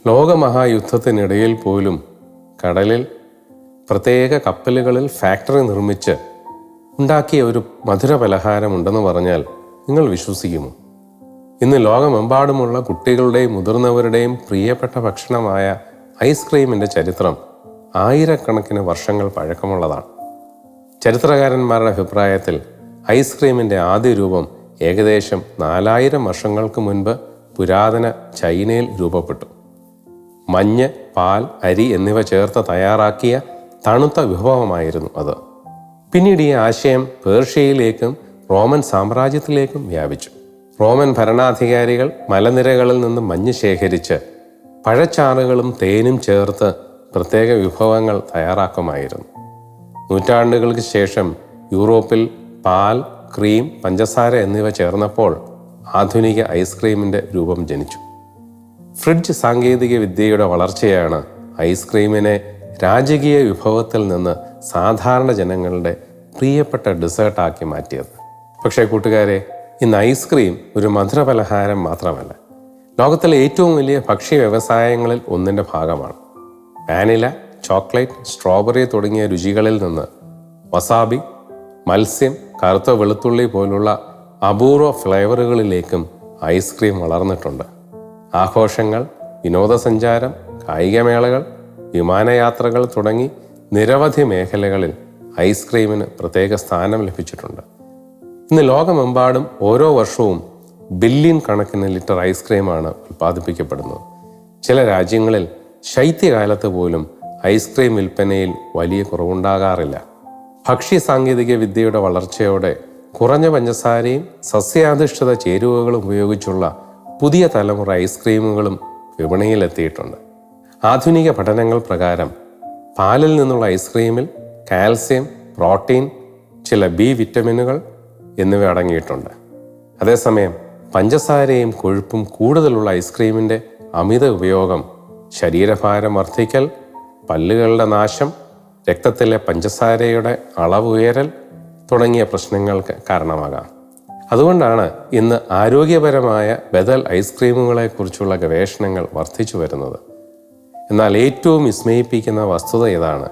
ലോകമഹായുദ്ധത്തിനിടയിൽ പോലും കടലിൽ പ്രത്യേക കപ്പലുകളിൽ ഫാക്ടറി നിർമ്മിച്ച് ഉണ്ടാക്കിയ ഒരു മധുര പലഹാരമുണ്ടെന്ന് പറഞ്ഞാൽ നിങ്ങൾ വിശ്വസിക്കുമോ? ഇന്ന് ലോകമെമ്പാടുമുള്ള കുട്ടികളുടെയും മുതിർന്നവരുടെയും പ്രിയപ്പെട്ട ഭക്ഷണമായ ഐസ്ക്രീമിൻ്റെ ചരിത്രം ആയിരക്കണക്കിന് വർഷങ്ങൾ പഴക്കമുള്ളതാണ്. ചരിത്രകാരന്മാരുടെ അഭിപ്രായത്തിൽ ഐസ്ക്രീമിൻ്റെ ആദ്യ രൂപം ഏകദേശം 4000 വർഷങ്ങൾക്ക് മുൻപ് പുരാതന ചൈനയിൽ രൂപപ്പെട്ടു. മഞ്ഞ്, പാൽ, അരി എന്നിവ ചേർത്ത് തയ്യാറാക്കിയ തണുത്ത വിഭവമായിരുന്നു അത്. പിന്നീട് ഈ ആശയം പേർഷ്യയിലേക്കും റോമൻ സാമ്രാജ്യത്തിലേക്കും വ്യാപിച്ചു. റോമൻ ഭരണാധികാരികൾ മലനിരകളിൽ നിന്ന് മഞ്ഞ് ശേഖരിച്ച് പഴച്ചാറുകളും തേനും ചേർത്ത് പ്രത്യേക വിഭവങ്ങൾ തയ്യാറാക്കുമായിരുന്നു. നൂറ്റാണ്ടുകൾക്ക് ശേഷം യൂറോപ്പിൽ പാൽ, ക്രീം, പഞ്ചസാര എന്നിവ ചേർന്നപ്പോൾ ആധുനിക ഐസ്ക്രീമിൻ്റെ രൂപം ജനിച്ചു. ഫ്രിഡ്ജ് സാങ്കേതിക വിദ്യയുടെ വളർച്ചയാണ് ഐസ്ക്രീമിനെ രാജകീയ വിഭവത്തിൽ നിന്ന് സാധാരണ ജനങ്ങളുടെ പ്രിയപ്പെട്ട ഡെസേർട്ടാക്കി മാറ്റിയത്. പക്ഷേ കൂട്ടുകാരെ, ഇന്ന് ഐസ്ക്രീം ഒരു മധുരപലഹാരം മാത്രമല്ല, ലോകത്തിലെ ഏറ്റവും വലിയ ഭക്ഷ്യ വ്യവസായങ്ങളിൽ ഒന്നിൻ്റെ ഭാഗമാണ്. വാനില, ചോക്ലേറ്റ്, സ്ട്രോബെറി തുടങ്ങിയ രുചികളിൽ നിന്ന് വസാബി, മത്സ്യം, കറുത്ത വെളുത്തുള്ളി പോലുള്ള അപൂർവ ഫ്ലേവറുകളിലേക്കും ഐസ്ക്രീം വളർന്നിട്ടുണ്ട്. ആഘോഷങ്ങൾ, വിനോദസഞ്ചാരം, കായികമേളകൾ, വിമാനയാത്രകൾ തുടങ്ങി നിരവധി മേഖലകളിൽ ഐസ്ക്രീമിന് പ്രത്യേക സ്ഥാനം ലഭിച്ചിട്ടുണ്ട്. ഇന്ന് ലോകമെമ്പാടും ഓരോ വർഷവും ബില്യൺ കണക്കിന് ലിറ്റർ ഐസ്ക്രീമാണ് ഉൽപ്പാദിപ്പിക്കപ്പെടുന്നത്. ചില രാജ്യങ്ങളിൽ ശൈത്യകാലത്ത് പോലും ഐസ്ക്രീം വിൽപ്പനയിൽ വലിയ കുറവുണ്ടാകാറില്ല. ഭക്ഷ്യ സാങ്കേതിക വിദ്യയുടെ വളർച്ചയോടെ കുറഞ്ഞ പഞ്ചസാരയും സസ്യാധിഷ്ഠിത ചേരുവകളും ഉപയോഗിച്ചുള്ള പുതിയ തലമുറ ഐസ്ക്രീമുകളും വിപണിയിലെത്തിയിട്ടുണ്ട്. ആധുനിക പഠനങ്ങൾ പ്രകാരം പാലിൽ നിന്നുള്ള ഐസ്ക്രീമിൽ കാൽസ്യം, പ്രോട്ടീൻ, ചില ബി വിറ്റമിനുകൾ എന്നിവ അടങ്ങിയിട്ടുണ്ട്. അതേസമയം പഞ്ചസാരയും കൊഴുപ്പും കൂടുതലുള്ള ഐസ്ക്രീമിൻ്റെ അമിത ഉപയോഗം ശരീരഭാരം വർദ്ധിക്കൽ, പല്ലുകളുടെ നാശം, രക്തത്തിലെ പഞ്ചസാരയുടെ അളവ് ഉയരൽ തുടങ്ങിയ പ്രശ്നങ്ങൾക്ക് കാരണമാകാം. അതുകൊണ്ടാണ് ഇന്ന് ആരോഗ്യപരമായ ബദൽ ഐസ്ക്രീമുകളെക്കുറിച്ചുള്ള ഗവേഷണങ്ങൾ വർദ്ധിച്ചു വരുന്നത്. എന്നാൽ ഏറ്റവും വിസ്മയിപ്പിക്കുന്ന വസ്തുത ഇതാണ്: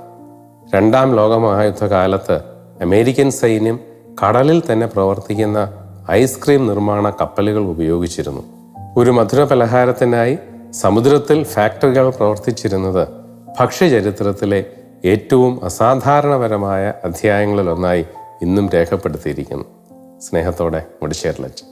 2ാം ലോകമഹായുദ്ധകാലത്ത് അമേരിക്കൻ സൈന്യം കടലിൽ തന്നെ പ്രവർത്തിക്കുന്ന ഐസ്ക്രീം നിർമ്മാണ കപ്പലുകൾ ഉപയോഗിച്ചിരുന്നു. ഒരു മധുര പലഹാരത്തിനായി സമുദ്രത്തിൽ ഫാക്ടറികൾ പ്രവർത്തിച്ചിരുന്നത് ഭക്ഷ്യചരിത്രത്തിലെ ഏറ്റവും അസാധാരണപരമായ അധ്യായങ്ങളിലൊന്നായി ഇന്നും രേഖപ്പെടുത്തിയിരിക്കുന്നു. സ്നേഹത്തോടെ മുടിശ്ശേരിലച്ച്.